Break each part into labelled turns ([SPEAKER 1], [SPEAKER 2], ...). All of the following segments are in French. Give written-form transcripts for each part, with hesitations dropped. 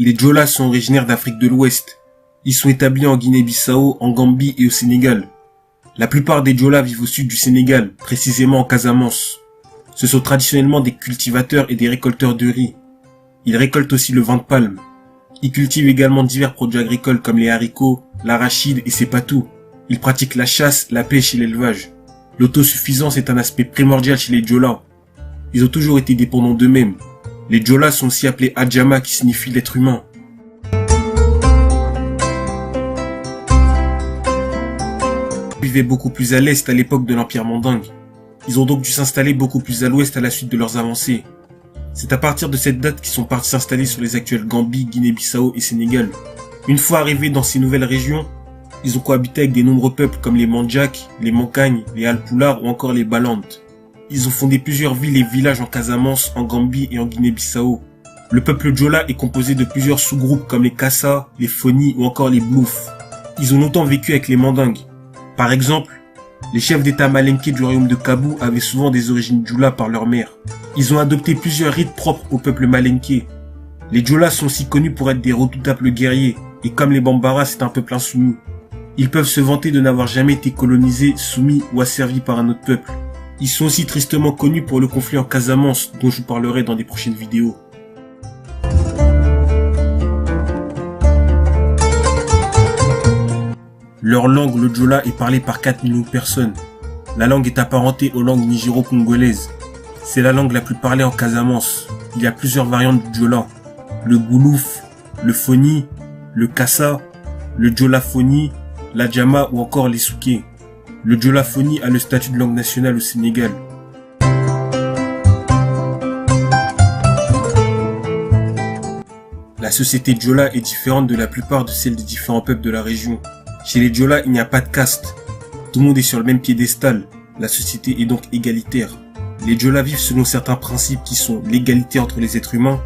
[SPEAKER 1] Les Djolas sont originaires d'Afrique de l'Ouest. Ils sont établis en Guinée-Bissau, en Gambie et au Sénégal. La plupart des Djolas vivent au sud du Sénégal, précisément en Casamance. Ce sont traditionnellement des cultivateurs et des récolteurs de riz. Ils récoltent aussi le vin de palme. Ils cultivent également divers produits agricoles comme les haricots, l'arachide et c'est pas tout. Ils pratiquent la chasse, la pêche et l'élevage. L'autosuffisance est un aspect primordial chez les Djolas. Ils ont toujours été dépendants d'eux-mêmes. Les Djolas sont aussi appelés Adjama qui signifie l'être humain. Ils vivaient beaucoup plus à l'est à l'époque de l'Empire mandingue. Ils ont donc dû s'installer beaucoup plus à l'ouest à la suite de leurs avancées. C'est à partir de cette date qu'ils sont partis s'installer sur les actuelles Gambie, Guinée-Bissau et Sénégal. Une fois arrivés dans ces nouvelles régions, ils ont cohabité avec des nombreux peuples comme les Mandjaks, les Mankagnes, les Alpulaars ou encore les Balantes. Ils ont fondé plusieurs villes et villages en Casamance, en Gambie et en Guinée-Bissau. Le peuple Djola est composé de plusieurs sous-groupes comme les Kassa, les Foni ou encore les Blouf. Ils ont longtemps vécu avec les Mandingues. Par exemple, les chefs d'état malinké du royaume de Kabou avaient souvent des origines Djoula par leur mère. Ils ont adopté plusieurs rites propres au peuple malinké. Les Djolas sont aussi connus pour être des redoutables guerriers, et comme les Bambara, c'est un peuple insoumis. Ils peuvent se vanter de n'avoir jamais été colonisés, soumis ou asservis par un autre peuple. Ils sont aussi tristement connus pour le conflit en Casamance, dont je vous parlerai dans des prochaines vidéos. Leur langue, le Djola, est parlée par 4 millions de personnes. La langue est apparentée aux langues nigéro-congolaises. C'est la langue la plus parlée en Casamance. Il y a plusieurs variantes du Djola. Le Goulouf, le Foni, le Kassa, le Djola Foni, l'Adjama ou encore les Souké. Le Djola Foni a le statut de langue nationale au Sénégal. La société Djola est différente de la plupart de celles des différents peuples de la région. Chez les Djola, il n'y a pas de caste. Tout le monde est sur le même piédestal. La société est donc égalitaire. Les Djola vivent selon certains principes qui sont l'égalité entre les êtres humains,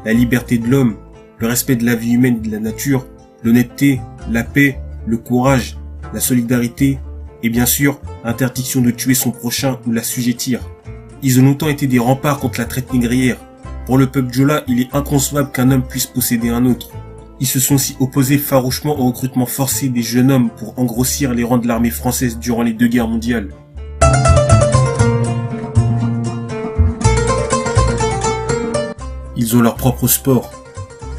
[SPEAKER 1] la liberté de l'homme, le respect de la vie humaine et de la nature, l'honnêteté, la paix, le courage, la solidarité et bien sûr l'interdiction de tuer son prochain ou l'assujettir. Ils ont longtemps été des remparts contre la traite négrière. Pour le peuple Djola, il est inconcevable qu'un homme puisse posséder un autre. Ils se sont aussi opposés farouchement au recrutement forcé des jeunes hommes pour engrossir les rangs de l'armée française durant les 2 guerres mondiales. Ils ont leur propre sport.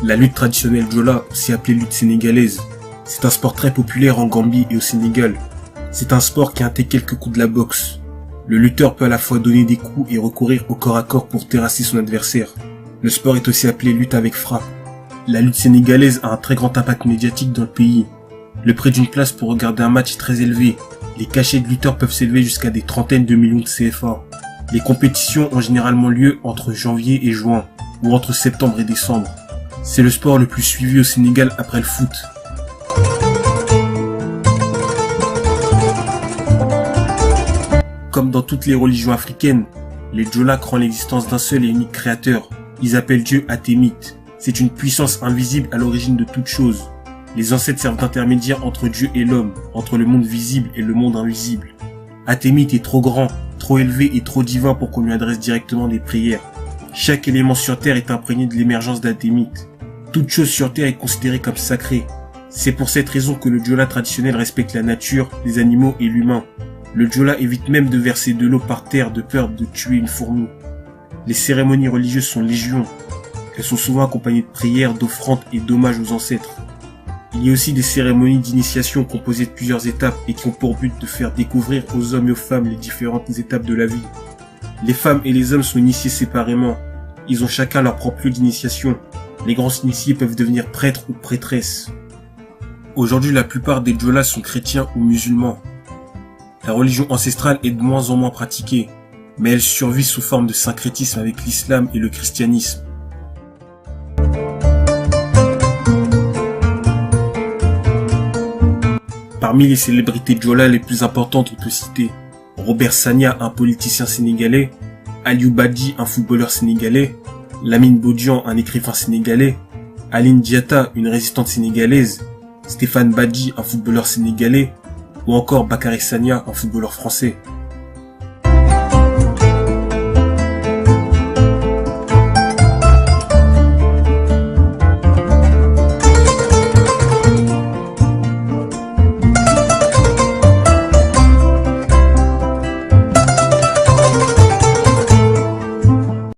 [SPEAKER 1] La lutte traditionnelle Djola, aussi appelée lutte sénégalaise. C'est un sport très populaire en Gambie et au Sénégal. C'est un sport qui intègre quelques coups de la boxe. Le lutteur peut à la fois donner des coups et recourir au corps à corps pour terrasser son adversaire. Le sport est aussi appelé lutte avec frappe. La lutte sénégalaise a un très grand impact médiatique dans le pays. Le prix d'une place pour regarder un match est très élevé. Les cachets de lutteurs peuvent s'élever jusqu'à des trentaines de millions de CFA. Les compétitions ont généralement lieu entre janvier et juin, ou entre septembre et décembre. C'est le sport le plus suivi au Sénégal après le foot. Comme dans toutes les religions africaines, les Djola croient en l'existence d'un seul et unique créateur. Ils appellent Dieu Atémit. C'est une puissance invisible à l'origine de toute chose. Les ancêtres servent d'intermédiaire entre Dieu et l'homme, entre le monde visible et le monde invisible. Atémit est trop grand, trop élevé et trop divin pour qu'on lui adresse directement des prières. Chaque élément sur Terre est imprégné de l'émergence d'Atémit. Toute chose sur Terre est considérée comme sacrée. C'est pour cette raison que le Djola traditionnel respecte la nature, les animaux et l'humain. Le Djola évite même de verser de l'eau par terre de peur de tuer une fourmi. Les cérémonies religieuses sont légion. Elles sont souvent accompagnées de prières, d'offrandes et d'hommages aux ancêtres. Il y a aussi des cérémonies d'initiation composées de plusieurs étapes et qui ont pour but de faire découvrir aux hommes et aux femmes les différentes étapes de la vie. Les femmes et les hommes sont initiés séparément. Ils ont chacun leur propre lieu d'initiation. Les grands initiés peuvent devenir prêtres ou prêtresses. Aujourd'hui, la plupart des Djolas sont chrétiens ou musulmans. La religion ancestrale est de moins en moins pratiquée, mais elle survit sous forme de syncrétisme avec l'islam et le christianisme. Parmi les célébrités Djola les plus importantes, on peut citer Robert Sagna, un politicien sénégalais, Aliou Badji, un footballeur sénégalais, Lamine Bodian, un écrivain sénégalais, Aline Diatta, une résistante sénégalaise, Stéphane Badji, un footballeur sénégalais, ou encore Bakary Sagna, un footballeur français.